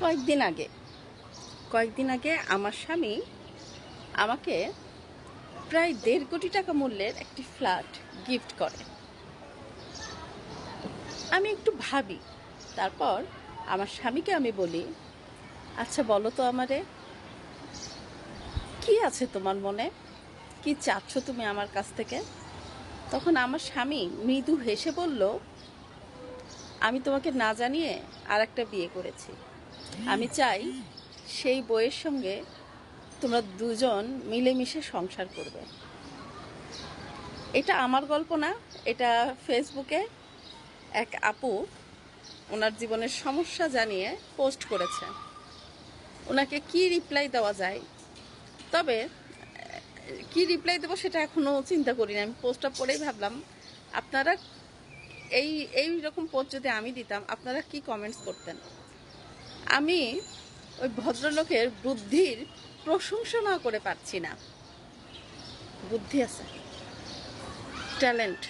কয়েকদিন আগে আমার স্বামী আমাকে প্রায় 1.5 কোটি টাকা মূল্যের একটি ফ্ল্যাট গিফট করে। আমি একটু ভাবি, তারপর আমার স্বামীকে আমি বলি, আচ্ছা বলো তো আমারে, কি আছে তোমার মনে, কি চাচ্ছ তুমি আমার কাছ থেকে? তখন আমার স্বামী মৃদু হেসে বলল, আমি তোমাকে না জানিয়ে আর একটা বিয়ে করেছি। আমি চাই সেই বইয়ের সঙ্গে তোমরা দুজন মিলেমিশে সংসার করবে। এটা আমার গল্প না, এটা ফেসবুকে এক আপু ওনার জীবনের সমস্যা জানিয়ে পোস্ট করেছে। ওনাকে কি রিপ্লাই দেওয়া যায়, তবে কি রিপ্লাই দেবো সেটা এখনও চিন্তা করিনি। আমি পোস্টটা পড়েই ভাবলাম, আপনারা এই রকম পোস্ট যদি আমি দিতাম আপনারা কি কমেন্টস করতেন? আমি ওই ভদ্রলোকের বুদ্ধির প্রশংসা না করে পারছি না। বুদ্ধি আছে, ট্যালেন্ট।